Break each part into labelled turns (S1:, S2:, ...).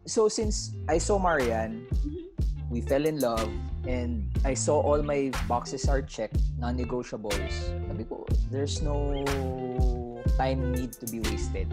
S1: So since I saw Marian, we fell in love, and I saw all my boxes are checked, non-negotiables. Sabi ko, there's no time need to be wasted.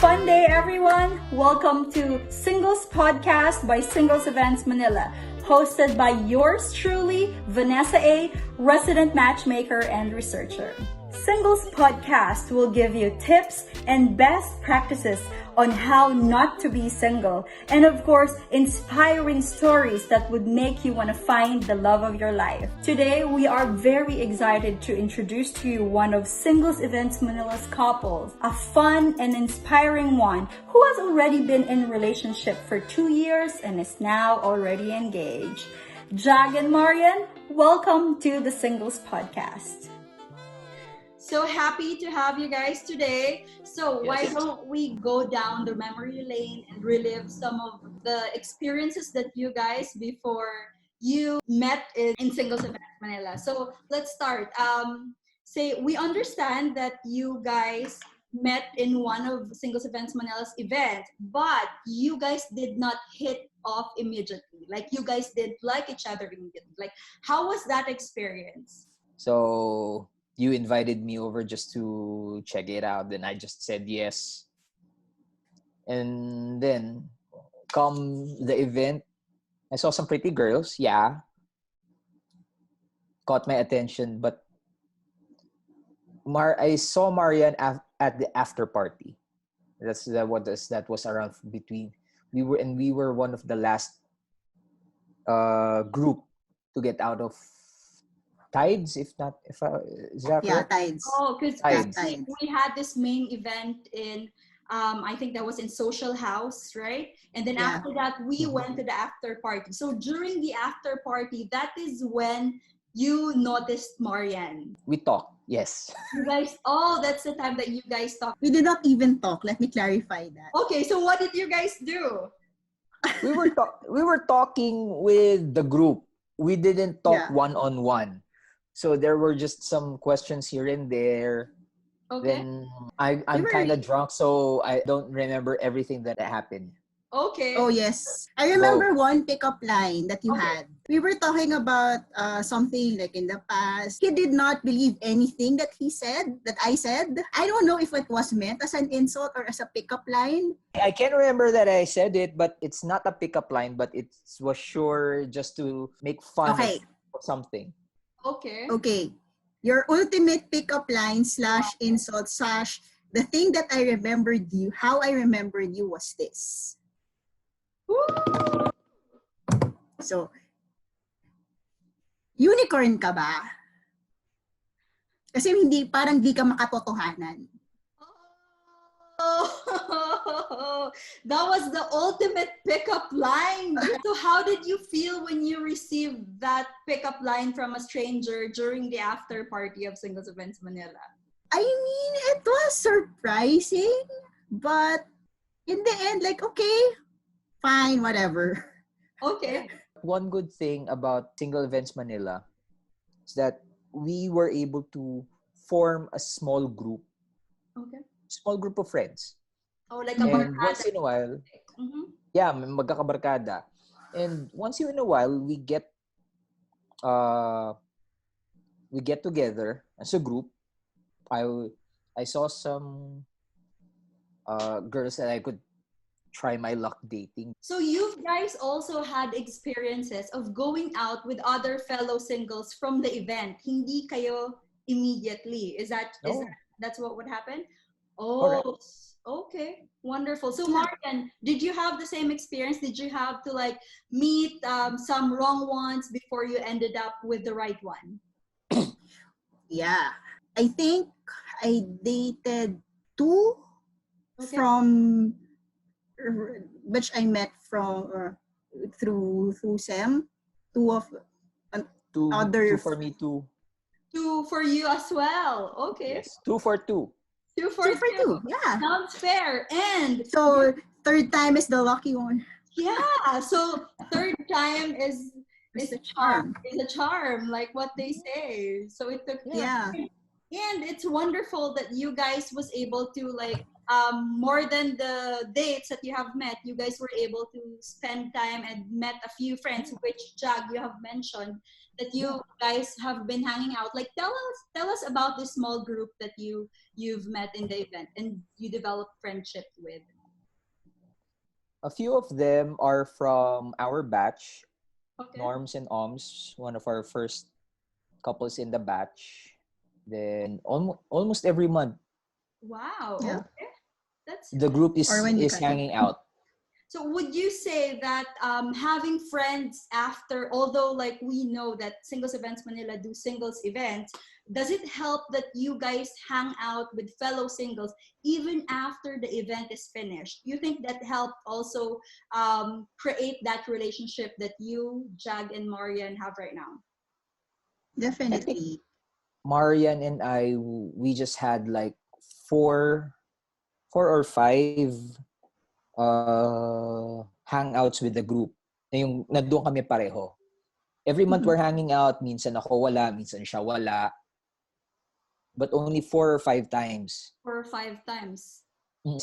S2: Fun day, everyone! Welcome to Singles Podcast by Singles Events Manila, hosted by yours truly, Vanessa A., resident matchmaker and researcher. Singles Podcast will give you tips and best practices on how not to be single, and of course, inspiring stories that would make you want to find the love of your life. Today, we are very excited to introduce to you one of Singles Events Manila's couples, a fun and inspiring one who has already been in a relationship for 2 years and is now already engaged. Jag and Marian, welcome to the Singles Podcast. So happy to have you guys today. So why don't we go down the memory lane and relive some of the experiences that you guys before you met in Singles Events Manila. So let's start. Say we understand that you guys met in one of Singles Events Manila's event, but you guys did not hit off immediately. Like you guys didn't like each other immediately. Like how was that experience?
S1: So you invited me over just to check it out. Then I just said yes. And then, come the event, I saw some pretty girls. Yeah. Caught my attention. But I saw Marian at the after party. That was around between. We were one of the last group to get out of Tides, is that correct?
S3: Tides.
S2: Oh, because
S1: Tides.
S2: we had this main event in, I think that was in Social House, right? And then after that, we went to the after party. So during the after party, that is when you noticed Marian.
S1: We talked, yes.
S2: You guys, that's the time that you guys talked.
S3: We did not even talk. Let me clarify that.
S2: Okay, so what did you guys do?
S1: We were talking with the group. We didn't talk one-on-one. So there were just some questions here and there.
S2: Okay.
S1: Then I'm kind of drunk, so I don't remember everything that happened.
S2: Okay.
S3: Oh, yes. I remember one pickup line that you had. We were talking about something like in the past. He did not believe anything that I said. I don't know if it was meant as an insult or as a pickup line.
S1: I can't remember that I said it, but it's not a pickup line, but it was sure just to make fun of something.
S3: Okay. Your ultimate pickup line / insult / the thing that I remembered you, how I remembered you was this.
S2: Woo!
S3: So, unicorn ka ba? Kasi parang di ka makatotohanan.
S2: Oh, that was the ultimate pickup line. So how did you feel when you received that pickup line from a stranger during the after party of Singles Events Manila?
S3: I mean, it was surprising, but in the end, like, okay, fine, whatever.
S2: Okay.
S1: One good thing about Single Events Manila is that we were able to form a small group.
S2: Okay.
S1: Small group of friends.
S2: Oh, like a
S1: and
S2: barkada.
S1: once in a while, magkakabarkada. And once in a while, we get together as a group. I saw some girls that I could try my luck dating.
S2: So you guys also had experiences of going out with other fellow singles from the event. Hindi kayo immediately. Is that's what would happen? Oh, correct. Okay. Wonderful. So Marian, did you have the same experience? Did you have to like meet some wrong ones before you ended up with the right one?
S3: Yeah. I think I dated 2 from which I met from through SEM. 2 of other
S1: 2 for me, 2.
S2: 2 for you as well. Okay.
S1: Yes, 2 for 2.
S2: 2 for 2.
S3: Yeah.
S2: Sounds fair. And
S3: so third time is the lucky one.
S2: Yeah, so third time is
S3: It's a charm.
S2: is a charm, like what they say. So it took
S3: Yeah.
S2: and it's wonderful that you guys was able to like more than the dates that you have met, you guys were able to spend time and met a few friends, which Jag you have mentioned that you guys have been hanging out. Like tell us about this small group that you've met in the event and you developed friendship with.
S1: A few of them are from our batch,
S2: Okay.
S1: Norms and Oms, one of our first couples in the batch. Then almost every month,
S2: Wow.
S3: Yeah.
S2: Okay. That's
S1: the group
S3: Or when you
S1: is
S3: cut
S1: hanging out.
S2: so would you say that having friends after, although like we know that Singles Events Manila do singles events, does it help that you guys hang out with fellow singles even after the event is finished? You think that helped also create that relationship that you, Jag and Marian have right now?
S1: I think
S3: Definitely.
S1: Marian and I, we just had like four or five hangouts with the group. Na yung nandun kami pareho. Every month we're hanging out. Minsan ako wala, minsan siya wala. But only 4 or 5 times.
S2: 4 or 5 times.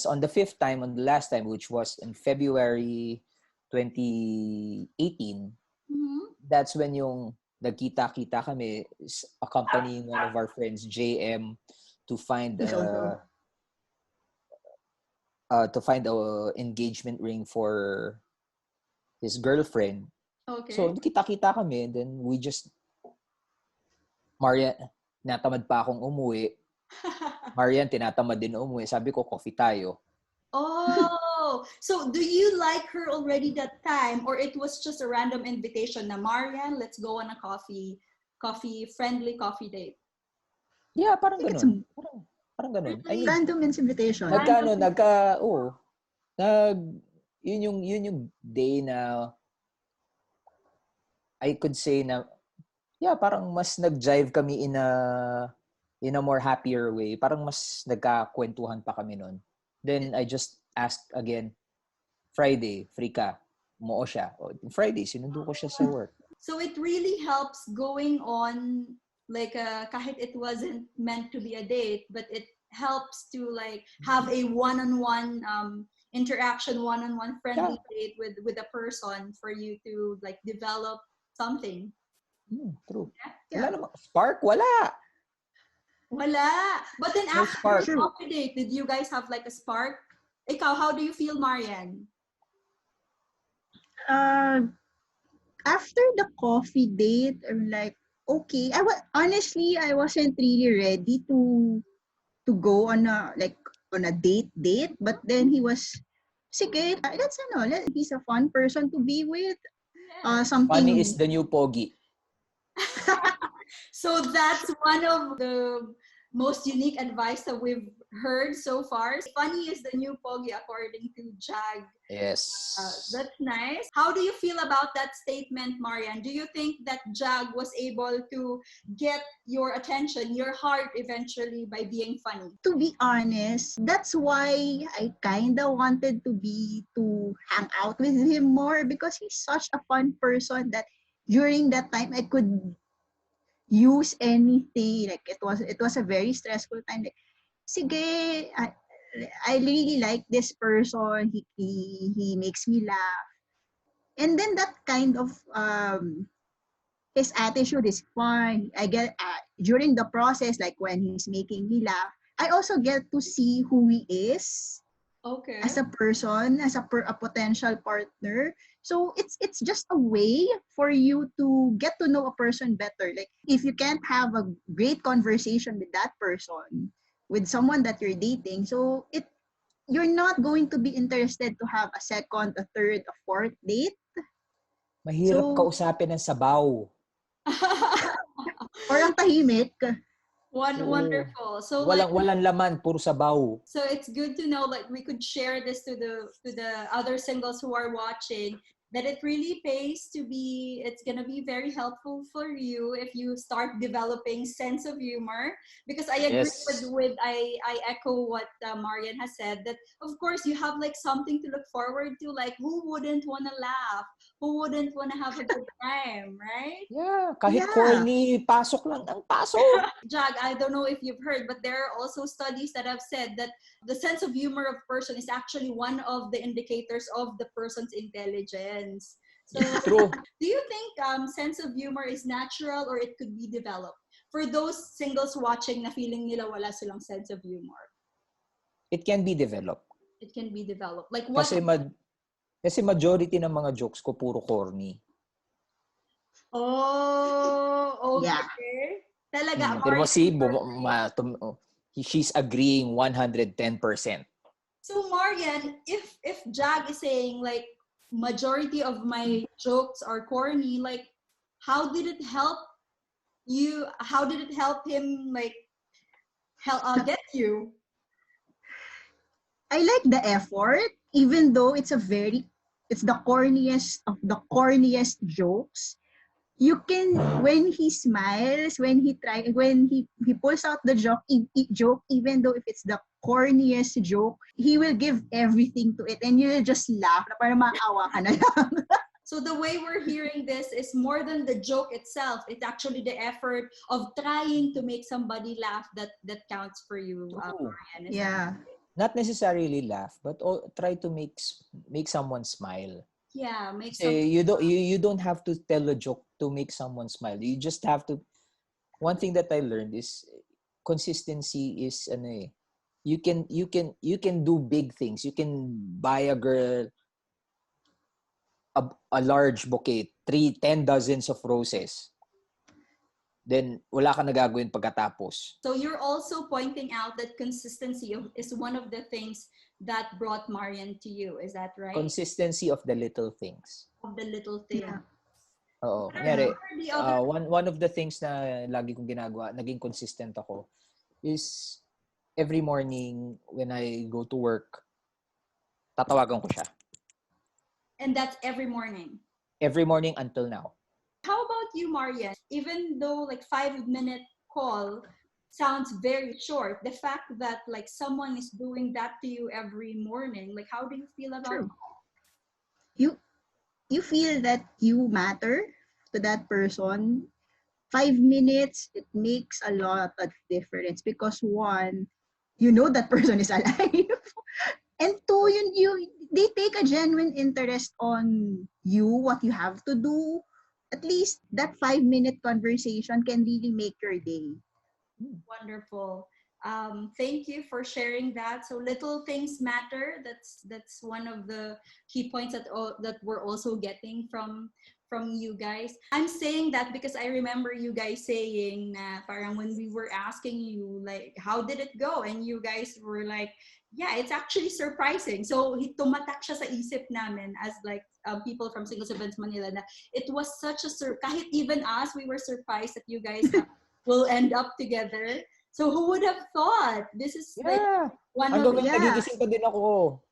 S1: On the fifth time, on the last time, which was in February 2018, that's when yung nagkita-kita kami accompanying one of our friends, JM, to find a engagement ring for his girlfriend.
S2: Okay.
S1: So, kita-kita kami, and then we just, Marian, natamad pa akong umuwi. Marian, tinatamad din umuwi. Sabi ko, coffee tayo.
S2: Oh, so do you like her already that time, or it was just a random invitation na Marian, let's go on a friendly coffee date?
S1: Yeah, parang
S3: I think
S1: ganun. Parang ganun. I mean,
S3: random invitation.
S1: yun yung day na I could say na, yeah, parang mas nag-jive kami in a more happier way. Parang mas nagkakwentuhan pa kami nun. Then I just asked again, Friday, free ka? Umuo siya. Friday, sinundo ko siya sa work.
S2: So it really helps going on like kahit it wasn't meant to be a date, but it helps to like have a one-on-one interaction, one-on-one friendly date with a person for you to like develop something.
S1: True.
S2: Yeah.
S1: Wala namang spark? Wala.
S2: But then
S1: No
S2: after
S1: spark.
S2: the coffee date, did you guys have like a spark? Ikaw, how do you feel, Marian?
S3: After the coffee date, I'm like, okay. Honestly, I wasn't really ready to go on a date, but then he was, sige, he's a fun person to be with. Something
S1: Funny is the new Pogi.
S2: So that's one of the most unique advice that we've heard so far. Funny is the new Pogi according to Jag.
S1: Yes.
S2: That's nice. How do you feel about that statement, Marian? Do you think that Jag was able to get your attention, your heart eventually by being funny?
S3: To be honest, that's why I kind of wanted to hang out with him more, because he's such a fun person that during that time I could use anything. Like it was a very stressful time. Like, sige, I really like this person. He makes me laugh. And then that kind of his attitude is fun. I get during the process, like when he's making me laugh, I also get to see who he is.
S2: Okay.
S3: As a person, as a potential partner. So it's just a way for you to get to know a person better. Like if you can't have a great conversation with that person, with someone that you're dating, so you're not going to be interested to have a second, a third, a fourth date.
S1: Mahirap kausapin ng sabaw.
S3: Or ang tahimik.
S2: Wonderful. So
S1: walang laman, puro sabaw.
S2: So it's good to know, like we could share this to the other singles who are watching, that it really pays to be, it's going to be very helpful for you if you start developing sense of humor. Because I agree
S1: Yes.
S2: I echo what Marian has said, that of course you have like something to look forward to. Like, who wouldn't want to laugh? Who wouldn't want to have a good time, right?
S1: Yeah, kahit
S3: Yeah.
S1: corny, pasok lang ang pasok.
S2: Jag, I don't know if you've heard, but there are also studies that have said that the sense of humor of person is actually one of the indicators of the person's intelligence. So,
S1: True.
S2: do you think sense of humor is natural or it could be developed? For those singles watching na feeling nila wala silang sense of humor,
S1: It can be developed.
S2: it can be developed. Like what?
S1: Kasi majority ng mga jokes ko puro corny.
S2: Oh, okay.
S3: Yeah.
S2: Talaga,
S1: Pero mo si
S2: Marian.
S1: she's agreeing 110%.
S2: So Marian, if Jag is saying like majority of my jokes are corny, like how did it help you? How did it help him like get you?
S3: I like the effort, even though it's the corniest of the corniest jokes. You can, when he smiles, when he pulls out the joke, even though if it's the corniest joke, he will give everything to it, and you'll just laugh na parang maawa ka na lang.
S2: So the way we're hearing this is more than the joke itself. It's actually the effort of trying to make somebody laugh that counts for you, Marian.
S3: Yeah.
S1: Not necessarily laugh, but try to make someone smile.
S2: Yeah, make
S1: some. You don't have to tell a joke to make someone smile. You just have to. One thing that I learned is consistency is you can do big things. You can buy a girl a large bouquet, 10 dozens of roses. Then wala ka na gagawin pagkatapos.
S2: So you're also pointing out that consistency is one of the things that brought Marian to you. Is that right?
S1: Consistency of the little things.
S2: Of the little things.
S3: Yeah.
S1: Oo. Kunyari, one of the things na lagi kong ginagawa, naging consistent ako, is every morning when I go to work, tatawagan ko siya.
S2: And that's every morning?
S1: Every morning until now.
S2: How about you, Marian? Even though like 5-minute call sounds very short, the fact that like someone is doing that to you every morning, like how do you feel about
S3: that? You feel that you matter to that person. 5 minutes, it makes a lot of difference because one, you know that person is alive. And two, they take a genuine interest on you, what you have to do. At least that 5-minute conversation can really make your day.
S2: Wonderful. Thank you for sharing that. So little things matter. That's one of the key points that we're also getting from you guys. I'm saying that because I remember you guys saying na parang when we were asking you like how did it go, and you guys were like, yeah, it's actually surprising. So tumatak siya sa isip namin as like people from Singles Events Manila na it was such a kahit even us, we were surprised that you guys will end up together. So who would have thought? This is like one of
S1: nagigising pa din ako.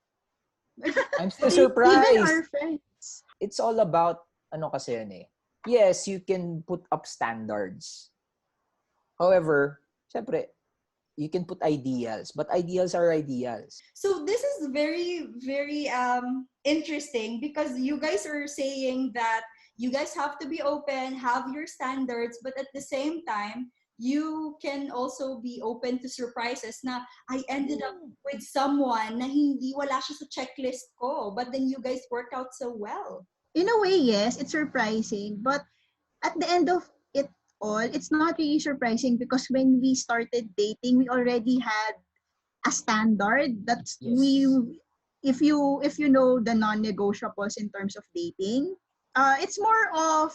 S1: I'm still surprised.
S3: Even our friends.
S1: It's all about kasi yan eh. Yes, you can put up standards. However, syempre, you can put ideals, but ideals are ideals.
S2: So this is very, very interesting because you guys are saying that you guys have to be open, have your standards, but at the same time, you can also be open to surprises na I ended up with someone na wala siya sa checklist ko, but then you guys worked out so well.
S3: In a way, yes, it's surprising, but at the end of it all, it's not really surprising because when we started dating, we already had a standard that's if you know the non-negotiables in terms of dating, it's more of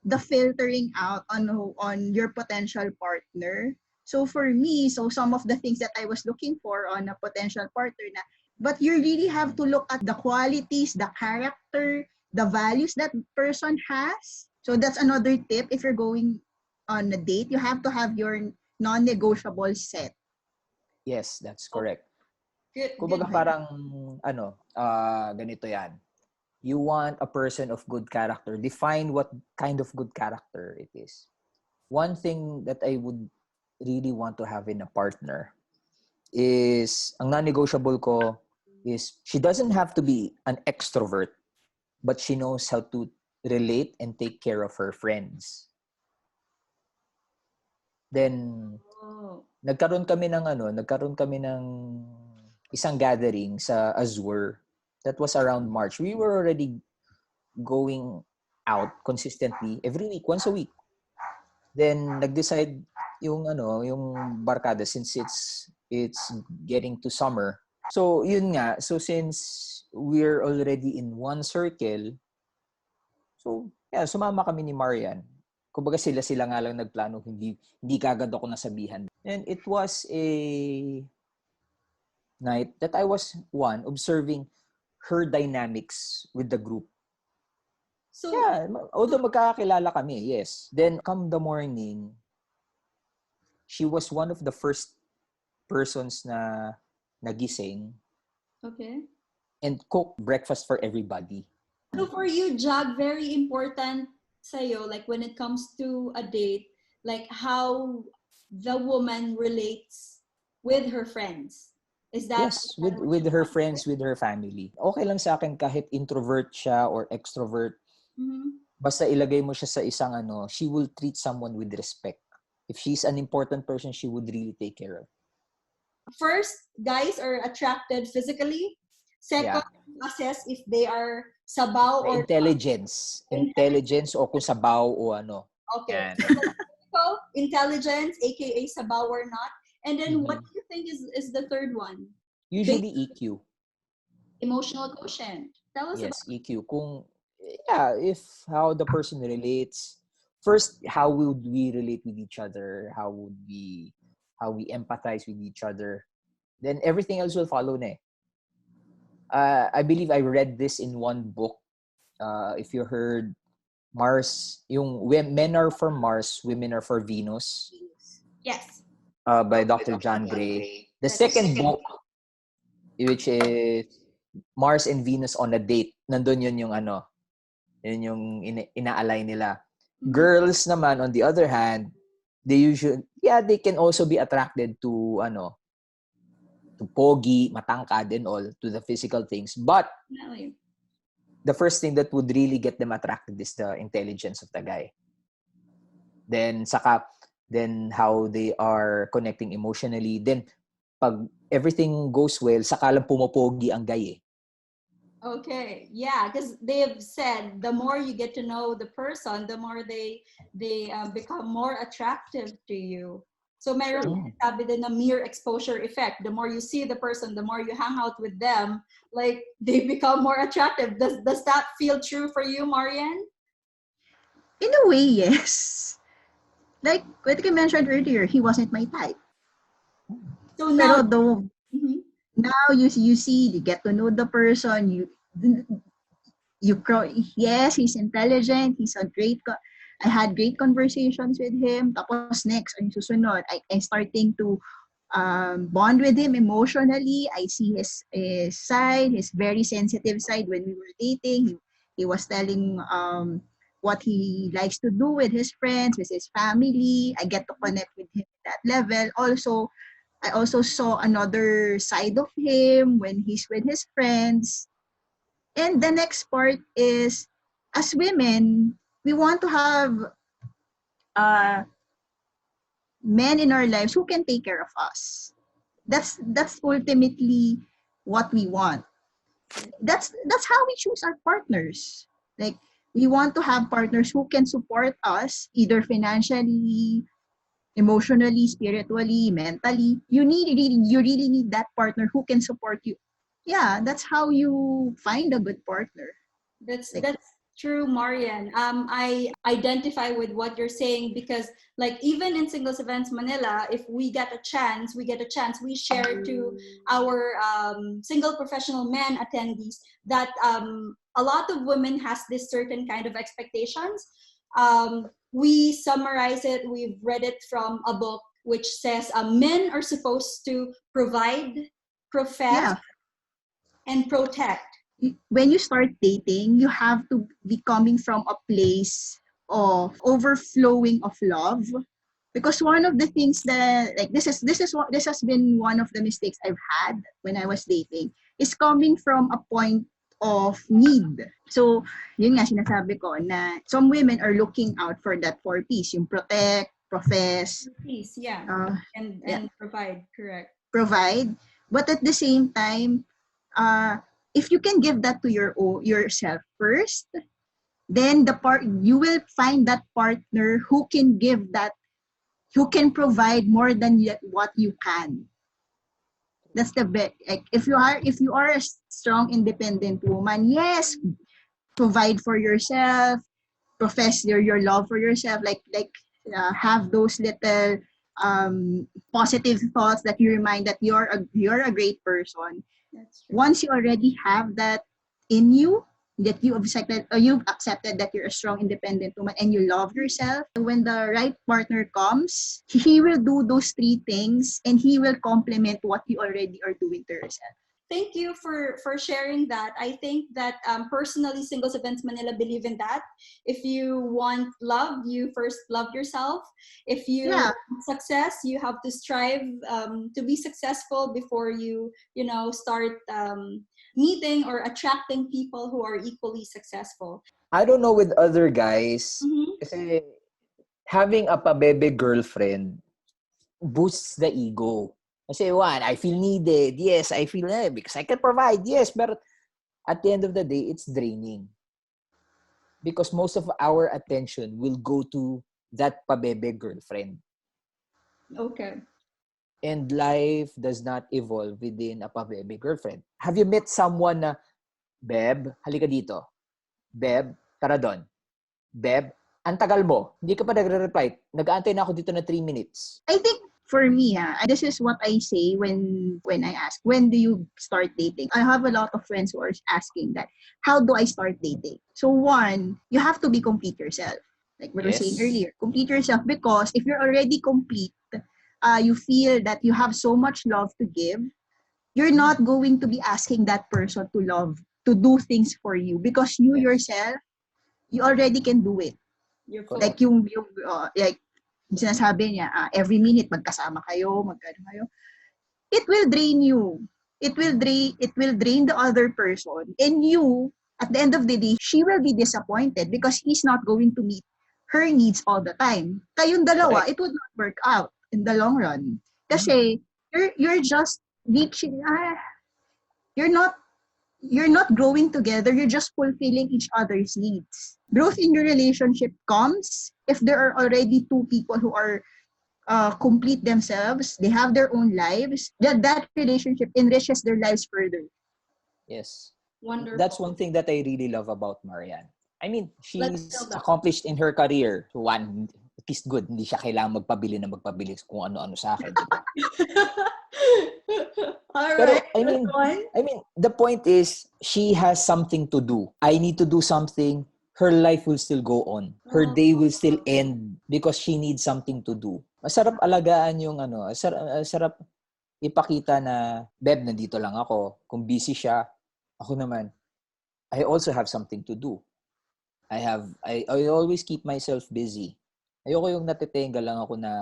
S3: the filtering out on your potential partner. So for me, some of the things that I was looking for on a potential partner but you really have to look at the qualities, the character, the values that person has. So that's another tip. If you're going on a date, you have to have your non-negotiable set.
S1: Yes, that's correct.
S2: Good.
S1: Kumbaga parang ganito yan. You want a person of good character. Define what kind of good character it is. One thing that I would really want to have in a partner is, ang non-negotiable ko is, she doesn't have to be an extrovert, but she knows how to relate and take care of her friends. Then, nagkaroon kami ng isang gathering sa Azure. That was around March. We were already going out consistently every week, once a week. Then nag-decide yung barkada, since it's getting to summer. So yun nga, so since we're already in one circle, so yeah, sumama kami ni Marian. Kumbaga sila nga lang nagplano, hindi kagad ako nasabihan. And it was a night that I was observing her dynamics with the group. So, yeah, although magkakakilala kami, yes. Then, come the morning, she was one of the first persons na nagising.
S2: Okay.
S1: And cooked breakfast for everybody.
S2: So for you, Jag, very important sa'yo, like when it comes to a date, like how the woman relates with her friends. Is that?
S1: Yes, with her friends, with her family. Okay lang sa akin kahit introvert siya or extrovert.
S2: Mm-hmm.
S1: Basta ilagay mo siya sa isang she will treat someone with respect. If she's an important person, she would really take care of.
S2: First, guys are attracted physically. Second, assess if they are sabaw or
S1: intelligence. Intelligence o kung sabaw o ano.
S2: Okay. So, intelligence, aka sabaw or not. And then what do you think is the third one?
S1: Usually EQ.
S2: Emotional quotient. Tell us
S1: yes,
S2: about
S1: EQ. If how the person relates. First, how would we relate with each other? How we empathize with each other? Then everything else will follow na. I believe I read this in one book. If you heard Mars, yung men are for Mars, women are for Venus.
S2: Yes.
S1: By Dr. John Gray. The second book, which is Mars and Venus on a Date. Nandun yun yung yun yung ina-align nila. Mm-hmm. Girls naman, on the other hand, they can also be attracted to to pogi, matangkad and all, to the physical things. But the first thing that would really get them attracted is the intelligence of the guy. Then how they are connecting emotionally. Then pag everything goes well, saka lang pumopogi ang guy.
S2: Okay, yeah, because they have said the more you get to know the person, the more they become more attractive to you. So mayroon sabi din na mere exposure effect. The more you see the person, the more you hang out with them, like they become more attractive. Does that feel true for you, Marian?
S3: In a way, yes. Like what I mentioned earlier, he wasn't my type.
S2: So now,
S3: now you see, you get to know the person. Yes, he's intelligent. He's a great. I had great conversations with him. Tapos next, ang susunod, I starting to bond with him emotionally. I see his side, his very sensitive side when we were dating. He was telling what he likes to do with his friends, with his family. I get to connect with him at that level. I also saw another side of him when he's with his friends. And the next part is, as women, we want to have men in our lives who can take care of us. That's ultimately what we want. That's how we choose our partners. Like, we want to have partners who can support us either financially, emotionally, spiritually, mentally. You really need that partner who can support you. Yeah, that's how you find a good partner.
S2: That's true, Marian. I identify with what you're saying because, like, even in Singles Events Manila, if we get a chance, we share to our single professional men attendees that a lot of women has this certain kind of expectations. We summarize it. We've read it from a book which says men are supposed to provide, profess, and protect.
S3: when you start dating, you have to be coming from a place of overflowing of love. Because one of the things that, like, this has been one of the mistakes I've had when I was dating, is coming from a point of need. So yun nga sinasabi ko na some women are looking out for that four P's, yung protect, profess,
S2: Please, yeah. And
S3: yeah,
S2: provide, correct.
S3: provide. But at the same time, if you can give that to yourself first, then you will find that partner who can give that, who can provide more than what you can. That's the best. Like, if you are a strong, independent woman, yes, provide for yourself, profess your love for yourself, have those little positive thoughts that you remind that you're a great person.
S2: That's true.
S3: Once you already have that in you, that you've accepted that you're a strong, independent woman and you love yourself, when the right partner comes, he will do those three things and he will complement what you already are doing to yourself.
S2: Thank you for sharing that. I think that personally, Singles Events Manila believe in that. If you want love, you first love yourself. If you want success, you have to strive to be successful before you start meeting or attracting people who are equally successful.
S1: I don't know with other guys,
S2: Mm-hmm.
S1: kasi having a pabebe girlfriend boosts the ego. Kasi one, I feel needed. Yes, I feel because I can provide. Yes, but at the end of the day, it's draining. Because most of our attention will go to that pabebe girlfriend.
S2: Okay.
S1: And life does not evolve within a pabebe girlfriend. Have you met someone na, Beb, halika dito. Beb, tara doon. Beb, ang tagal mo. Hindi ka pa nagre-reply. Nag-aantay na ako dito na 3 minutes.
S3: I think for me, this is what I say when I ask, when do you start dating? I have a lot of friends who are asking that. How do I start dating? So one, you have to be complete yourself. Like we were saying earlier, complete yourself, because if you're already complete, you feel that you have so much love to give, you're not going to be asking that person to do things for you, because you yourself, you already can do it. Like yung like sinasabi niya, every minute magkasama kayo, magkano kayo. It will drain you. It will drain the other person. And you, at the end of the day, she will be disappointed because he's not going to meet her needs all the time. Kayong dalawa, it would not work out in the long run. Kasi you're just reaching, you're not growing together, you're just fulfilling each other's needs. Growth in your relationship comes if there are already two people who are complete themselves, they have their own lives, that relationship enriches their lives further.
S1: Yes.
S2: Wonderful.
S1: That's one thing that I really love about Marian. I mean, she's accomplished in her career. One, at least good. Hindi siya kailangang magpabili kung ano-ano sa akin. Diba?
S2: All
S1: Pero,
S2: right.
S1: I mean, the point is, she has something to do. I need to do something. Her life will still go on. Her day will still end because she needs something to do. Masarap alagaan yung sarap ipakita na, Beb, nandito lang ako. Kung busy siya, ako naman, I also have something to do. I always keep myself busy. Ayoko yung natitenga lang ako na,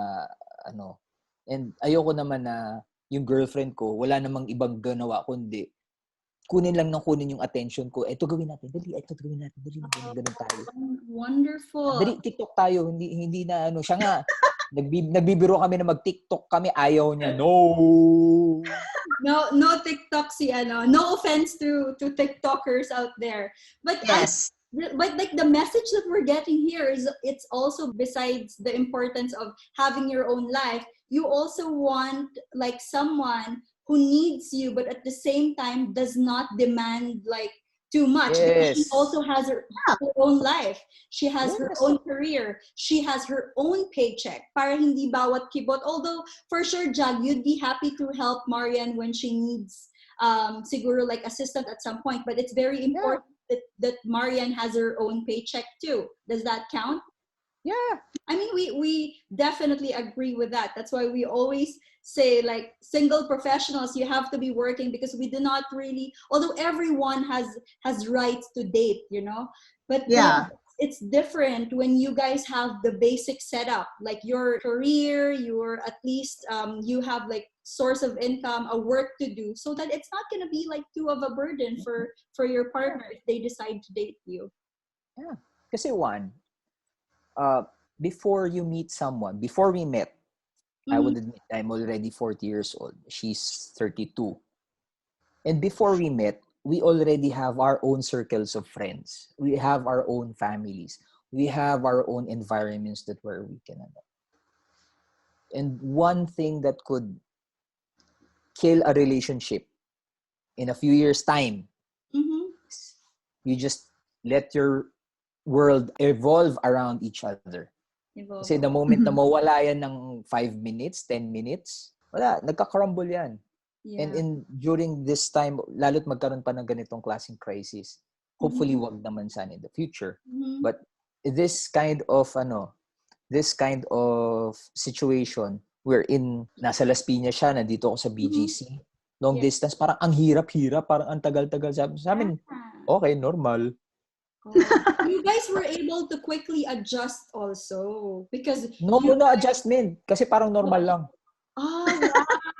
S1: and ayoko naman na yung girlfriend ko, wala namang ibang ganawa kundi kunin yung attention ko. Ito gawin natin. Dali, ganun tayo.
S2: Wonderful.
S1: Dali, TikTok tayo. Hindi na siya nga. Nagbibiro kami na mag-TikTok kami. Ayaw niya. No
S2: TikTok no offense to TikTokers out there. But
S3: yes.
S2: But like the message that we're getting here is, it's also, besides the importance of having your own life, you also want like someone who needs you, but at the same time does not demand like too much.
S1: Yes.
S2: Because she also has her own life. She has her own career. She has her own paycheck. Para hindi bawat kibot. Although for sure, Jag, you'd be happy to help Marian when she needs siguro like assistant at some point. But it's very important that Marian has her own paycheck too. Does that count?
S1: Yeah.
S2: I mean, we definitely agree with that. That's why we always say, like, single professionals, you have to be working, because we do not really, although everyone has rights to date, but then
S3: Yeah.
S2: it's different when you guys have the basic setup, like your career, your, at least you have like source of income, a work to do, so that it's not going to be like too of a burden for your partner if they decide to date you.
S1: Yeah. Kasi one, before you meet someone, before we met, I would admit I'm already 40 years old. She's 32. And before we met, we already have our own circles of friends. We have our own families. We have our own environments that where we can. And one thing that could kill a relationship in a few years' time, you just let your world evolve around each other. Kasi the moment na mawala yan ng 5 minutes, 10 minutes, wala, nagka-crumble yan.
S2: Yeah.
S1: And during this time, lalo't magkaroon pa ng ganitong klaseng crisis, hopefully wag naman sana in the future. But this kind of situation wherein nasa Las Piñas siya, nandito ako sa BGC, long distance, parang ang hirap-hirap, parang ang tagal-tagal. Sa amin, okay, normal.
S2: You guys were able to quickly adjust also, because
S1: No adjustment, kasi parang normal lang.
S2: Oh,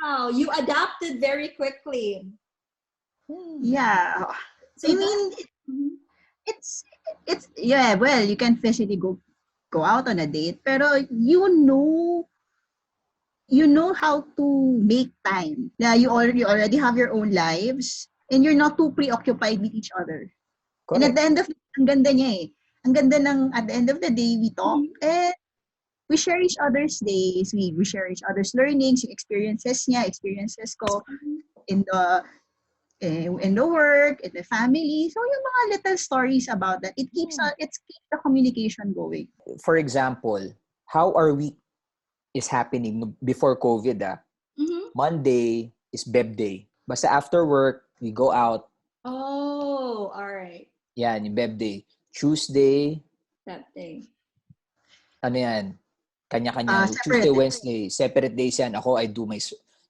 S2: wow. You adapted very quickly.
S3: Yeah.
S2: So
S3: I mean, it's yeah, well, you can physically go out on a date, pero you know how to make time. Yeah, you already have your own lives, and you're not too preoccupied with each other.
S1: Correct.
S3: And at the end of ang ganda niya eh. Ang ganda ng, at the end of the day, we talk and we share each other's days. We share each other's learnings, yung experiences niya, experiences ko in the work, in the family. So yung mga little stories about that, it keeps the communication going.
S1: For example, how our week is happening before COVID. Monday is Beb Day. Basta after work, we go out.
S2: Oh, all right.
S1: Yan, yung Beb Day. Tuesday.
S2: That day.
S1: Ano yan? Kanya-kanya. Tuesday, Wednesday. Separate days yan. Ako, I do my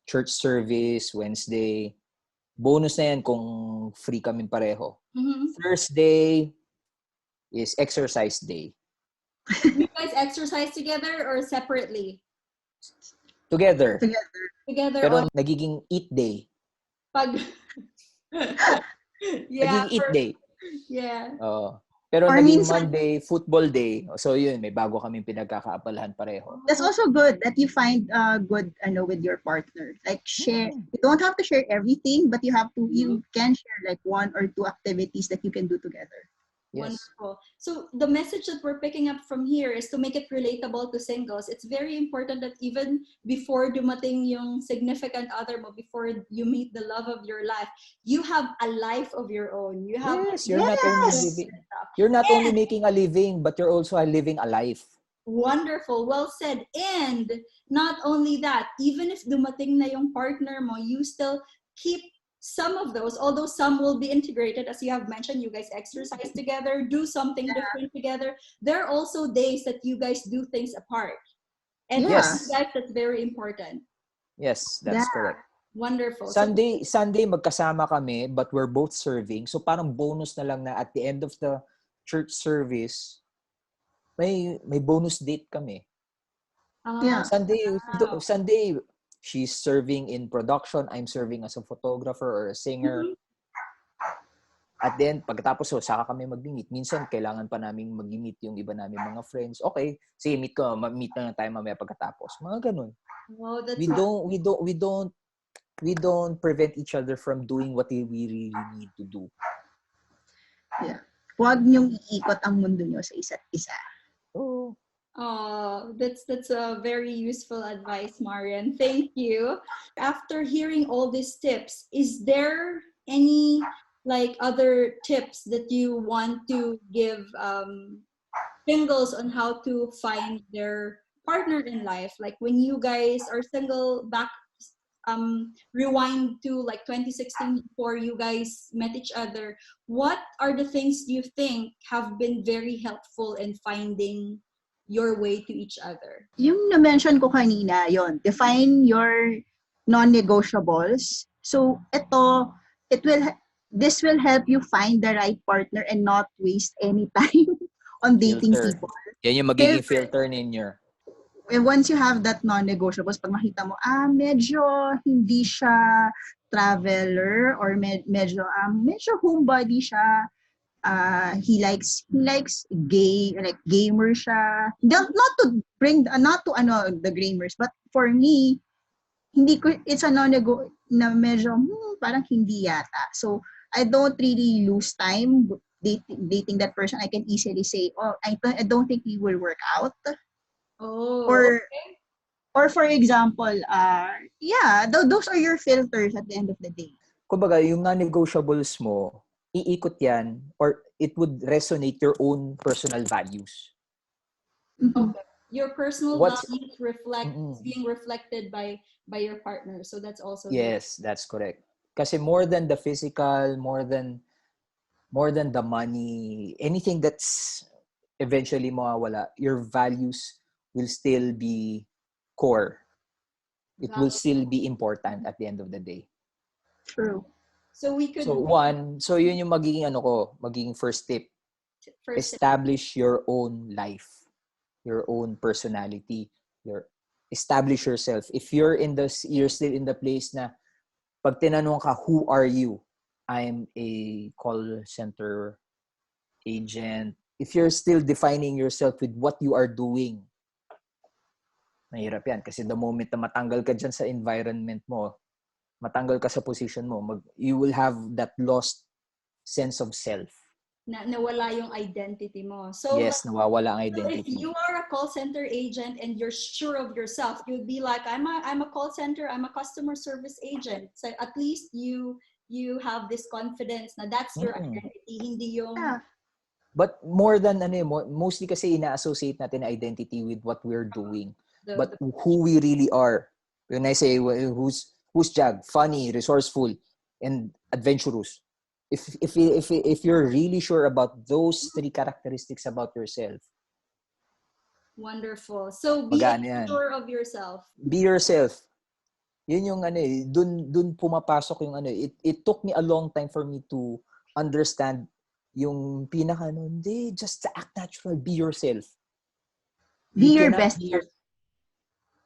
S1: church service. Wednesday. Bonus na yan kung free kami pareho. Thursday is exercise day.
S2: You guys exercise together or separately?
S1: Together. Pero
S2: Oh.
S1: nagiging eat day.
S2: Yeah.
S1: Nagiging eat day.
S2: Yeah.
S1: Pero naging Monday, football day. So yun, may bago kaming pinagkakaabalahan pareho.
S3: That's also good that you find good with your partner. Like share. You don't have to share everything, but you can share like 1 or 2 activities that you can do together.
S1: Yes.
S2: Wonderful. So the message that we're picking up from here is to make it relatable to singles. It's very important that even before dumating yung significant other mo, before you meet the love of your life, you have a life of your own. You have
S1: you're not only making a living, but you're also living a life.
S2: Wonderful. Well said. And not only that, even if dumating na yung partner mo, you still keep some of those, although some will be integrated, as you have mentioned, you guys exercise together, do something different together. There are also days that you guys do things apart. And for you guys, that's very important.
S1: Yes, that's correct.
S2: Wonderful.
S1: Sunday magkasama kami, but we're both serving. So parang bonus na lang na at the end of the church service, may bonus date kami. Sunday, she's serving in production. I'm serving as a photographer or a singer. At then, pagkatapos, saka kami mag-meet. Minsan, kailangan pa namin mag-meet yung iba namin mga friends. Okay, sige, meet na tayo mamaya pagkatapos. Mga ganun.
S2: Wow, that's
S1: we don't prevent each other from doing what we really need to do.
S3: Yeah. Huwag niyong iikot ang mundo niyo sa isa't isa.
S2: Oh, that's a very useful advice, Marian. Thank you. After hearing all these tips, is there any like other tips that you want to give singles on how to find their partner in life? Like when you guys are single, rewind to like 2016 before you guys met each other, what are the things you think have been very helpful in finding your way to each other.
S3: Yung na-mention ko kanina, yon, define your non-negotiables. So, this will help you find the right partner and not waste any time on dating
S1: Filter.
S3: people.
S1: Yan yung magiging filter ninyo.
S3: And once you have that non-negotiables, pag makita mo, medyo hindi siya traveler or medyo homebody siya. He likes gay, like gamer siya. Not to the gamers, but for me, it's a non-nego na medyo parang hindi yata. So I don't really lose time dating that person. I can easily say, I don't think we will work out. Or for example, those are your filters at the end of the day.
S1: Kumbaga, yung non-negotiables mo, iikot yan or it would resonate your own personal values.
S2: Okay. Your personal values being reflected by your partner. So that's also
S1: yes, that's correct. Kasi more than the physical, more than the money, anything that's eventually mawawala, your values will still be core. It will still be important at the end of the day.
S3: True.
S2: So we could
S1: so yun yung magiging first tip. Establish your own life, your own personality, establish yourself. If you're still in the place na pag tinanong ka, who are you? I'm a call center agent. If you're still defining yourself with what you are doing, mahirap yan. Kasi the moment na matanggal ka dyan sa environment mo, matanggal ka sa position mo, you will have that lost sense of self.
S2: Nawala yung identity mo. So
S1: yes, nawawala ang identity.
S2: If you are a call center agent and you're sure of yourself, you'd be like, I'm a call center, I'm a customer service agent. So at least you have this confidence na that's your identity, hindi yung...
S1: But more than mostly kasi ina-associate natin identity with what we're doing. But who we really are. When I say who's Jag, funny, resourceful, and adventurous. If you're really sure about those three characteristics about yourself.
S2: Wonderful. So be sure of yourself.
S1: Be yourself. Yun yung dun pumapasok yung it took me a long time for me to understand yung pinaka just act natural, be yourself.
S3: Be your best.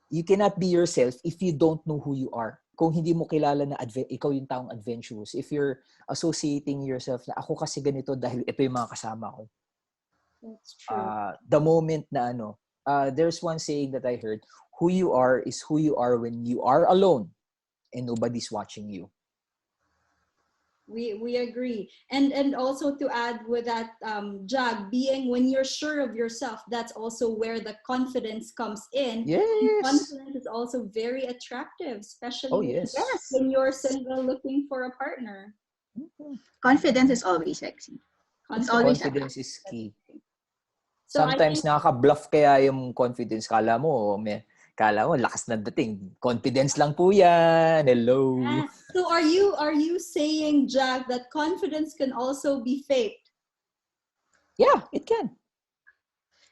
S1: You cannot be yourself if you don't know who you are. Kung hindi mo kilala na ikaw yung taong adventurous, if you're associating yourself na ako kasi ganito dahil ito yung mga kasama ko.
S2: That's true.
S1: The moment na there's one saying that I heard, who you are is who you are when you are alone and nobody's watching you.
S2: We agree. And also to add with that, Jag, being when you're sure of yourself, that's also where the confidence comes in.
S1: Yes.
S2: And confidence is also very attractive, especially when you're single looking for a partner.
S3: Confidence is always sexy.
S1: Confidence is key. So sometimes nakaka-bluff kaya yung confidence. Kala mo, lakas na dating. Confidence lang po yan. Hello.
S2: So are you saying, Jag, that confidence can also be faked?
S1: Yeah, it can.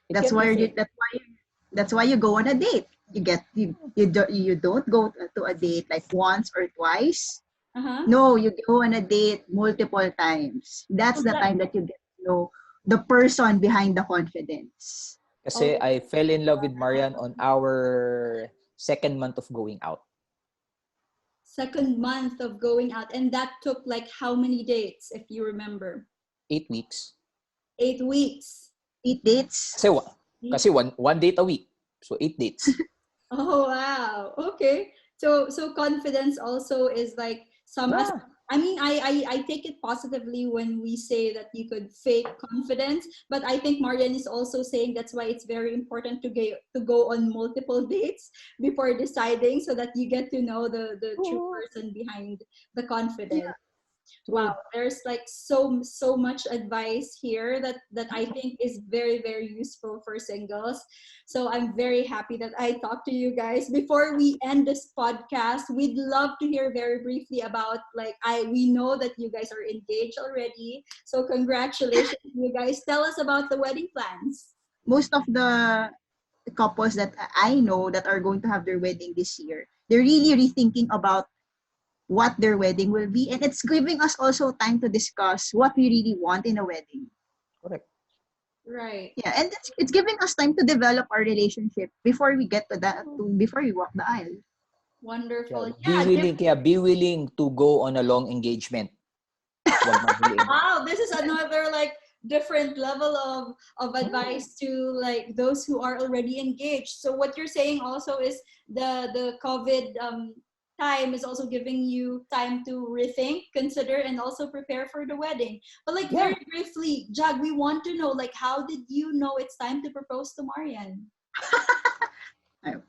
S3: That's why you go on a date. You don't go to a date like once or twice. No, you go on a date multiple times. That's the time that you get to know the person behind the confidence.
S1: Kasi I fell in love with Marian on our second month of going out.
S2: Second month of going out. And that took like how many dates, if you remember?
S1: 8 weeks.
S2: 8 weeks.
S3: 8 dates?
S1: Kasi one date a week. So 8 dates.
S2: Oh, wow. Okay. So confidence also is like I mean, I take it positively when we say that you could fake confidence, but I think Marian is also saying that's why it's very important to go on multiple dates before deciding, so that you get to know the true person behind the confidence. Yeah. Wow, there's like so much advice here that I think is very, very useful for singles. So I'm very happy that I talked to you guys. Before we end this podcast, we'd love to hear very briefly about we know that you guys are engaged already. So congratulations, you guys. Tell us about the wedding plans.
S3: Most of the couples that I know that are going to have their wedding this year, they're really rethinking about what their wedding will be. And it's giving us also time to discuss what we really want in a wedding.
S1: Correct.
S2: Right.
S3: Yeah, and it's giving us time to develop our relationship before we get to that, before we walk the aisle.
S2: Wonderful.
S1: Be willing to go on a long engagement. Huwag maghuliin.
S2: Wow, this is another like different level of advice to like those who are already engaged. So what you're saying also is the COVID time is also giving you time to rethink, consider, and also prepare for the wedding. But like very briefly, Jag, we want to know like how did you know it's time to propose to Marian?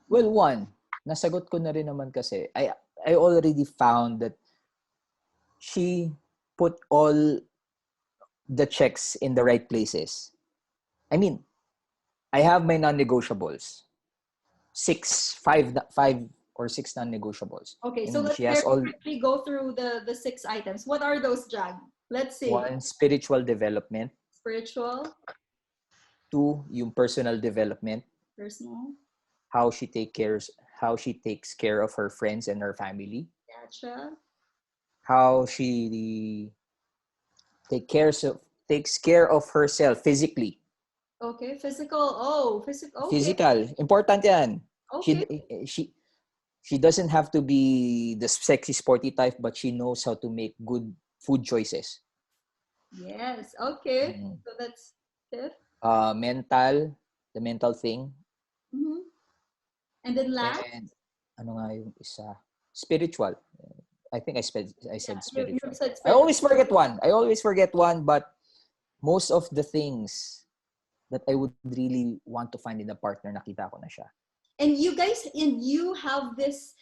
S1: Well, one, nasagot ko na rin naman kasi I already found that she put all the checks in the right places. I mean, I have my non-negotiables. Five or six non-negotiables.
S2: Okay,
S1: I
S2: so
S1: mean,
S2: let's
S1: she has all
S2: quickly go through the 6 items. What are those, Jag? Let's see.
S1: 1, spiritual development.
S2: Spiritual,
S1: 2, yung personal development.
S2: personal,
S1: How she takes care of her friends and her family.
S2: gotcha.
S1: How she takes care of herself physically.
S2: Okay, physical. Oh, physical. Okay.
S1: Physical, important yan.
S2: Okay.
S1: She doesn't have to be the sexy sporty type, but she knows how to make good food choices.
S2: Yes. Okay. So that's fifth.
S1: The mental thing.
S2: Mm-hmm. And then last.
S1: And ano nga yung isa? Spiritual. I think I said spiritual.
S2: You said spiritual.
S1: I always forget one, but most of the things that I would really want to find in a partner, nakita ko na siya.
S2: And you guys, you have this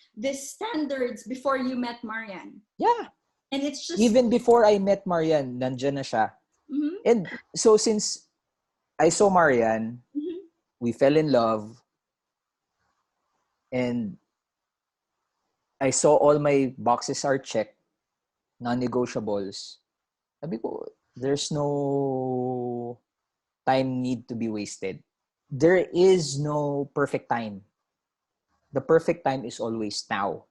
S2: standards before you met Marian.
S1: Yeah.
S2: And it's just
S1: even before I met Marian, nandyan na siya.
S2: Mm-hmm.
S1: And so since I saw Marian, we fell in love, and I saw all my boxes are checked, non-negotiables. Sabi ko, there's no time need to be wasted. There is no perfect time. The perfect time is always now.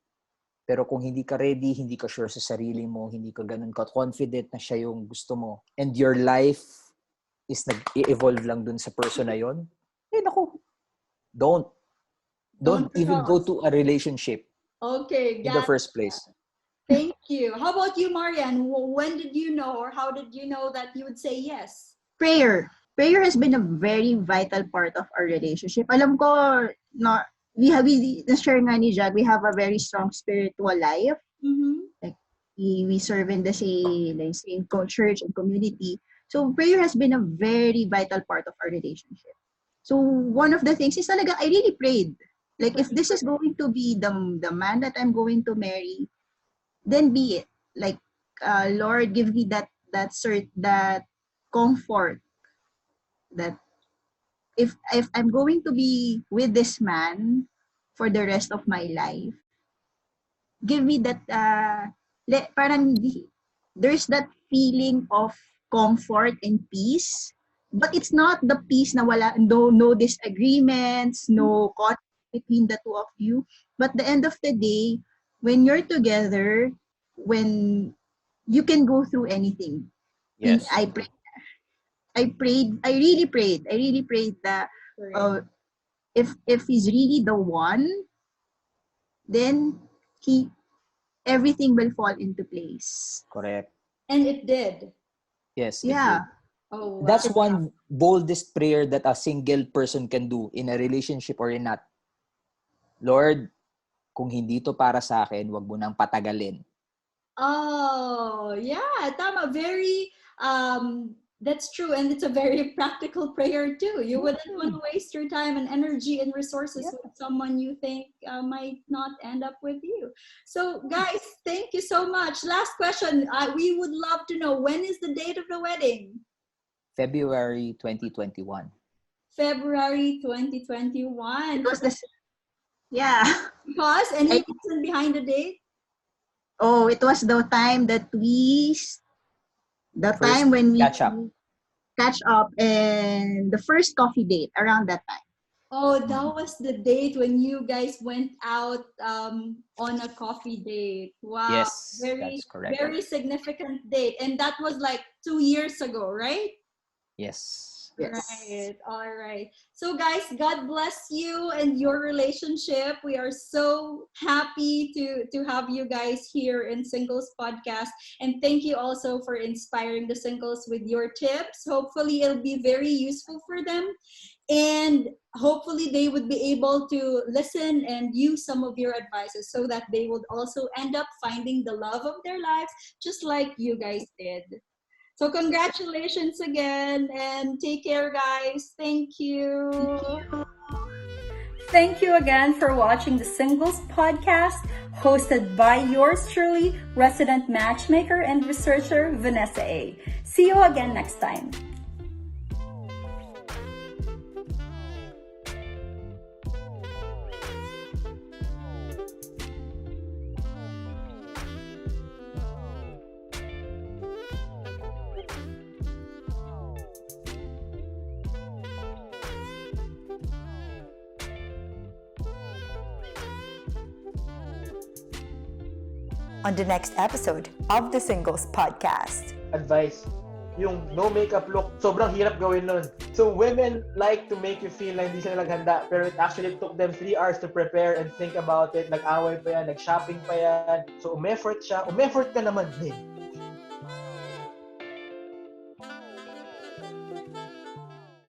S1: Pero kung hindi ka ready, hindi ka sure sa sarili mo, hindi ka ganun ka confident na siya yung gusto mo, and your life is nag-evolve lang dun sa person na yun, naku, don't even go to a relationship.
S2: Okay,
S1: in the first place.
S2: Thank you. How about you, Marian? When did you know, or how did you know that you would say yes?
S3: Prayer has been a very vital part of our relationship. Alam ko, na-share nga ni Jag, we have a very strong spiritual life.
S2: Mm-hmm.
S3: Like, we serve in the same church and community. So, prayer has been a very vital part of our relationship. So, one of the things is talaga, I really prayed. Like, if this is going to be the man that I'm going to marry, then be it. Like, Lord, give me that comfort that if I'm going to be with this man for the rest of my life, give me that parang there's that feeling of comfort and peace, but it's not the peace na wala no disagreements, no conflict between the two of you. But the end of the day, when you're together, when you can go through anything.
S1: Yes.
S3: I really prayed that if he's really the one, then everything will fall into place.
S1: Correct.
S2: And it did.
S1: Yes.
S3: Yeah.
S2: Oh, wow.
S1: That's one boldest prayer that a single person can do in a relationship or in not. Lord, kung hindi to para sa akin, wag mo nang patagalin.
S2: Oh, yeah, tama. Very, that's true. And it's a very practical prayer too. You wouldn't want to waste your time and energy and resources with someone you think might not end up with you. So guys, thank you so much. Last question. We would love to know, when is the date of the wedding?
S1: February 2021.
S2: February 2021.
S3: It was yeah.
S2: Because any reason behind the date?
S3: Oh, it was the time that time when we
S1: catch up
S3: and the first coffee date around that time.
S2: Oh, that was the date when you guys went out on a coffee date. Wow,
S1: Yes,
S2: very,
S1: that's correct.
S2: very significant date. And that was like 2 years ago, right?
S1: Yes.
S2: Right. All right. So, guys, God bless you and your relationship. We are so happy to have you guys here in Singles Podcast. And thank you also for inspiring the singles with your tips. Hopefully, it'll be very useful for them. And hopefully, they would be able to listen and use some of your advices so that they would also end up finding the love of their lives, just like you guys did. So congratulations again and take care, guys. Thank you. Thank you again for watching the Singles Podcast, hosted by yours truly, resident matchmaker and researcher Vanessa A. See you again next time.
S4: On the next episode of the Singles Podcast.
S5: Advice, yung no makeup look, sobrang hirap gawin nun. So women like to make you feel na hindi sila naghanda, pero it actually took them 3 hours to prepare and think about it. Nag-away pa yan, nag-shopping pa yan. So umeffort siya. Umeffort ka naman, babe.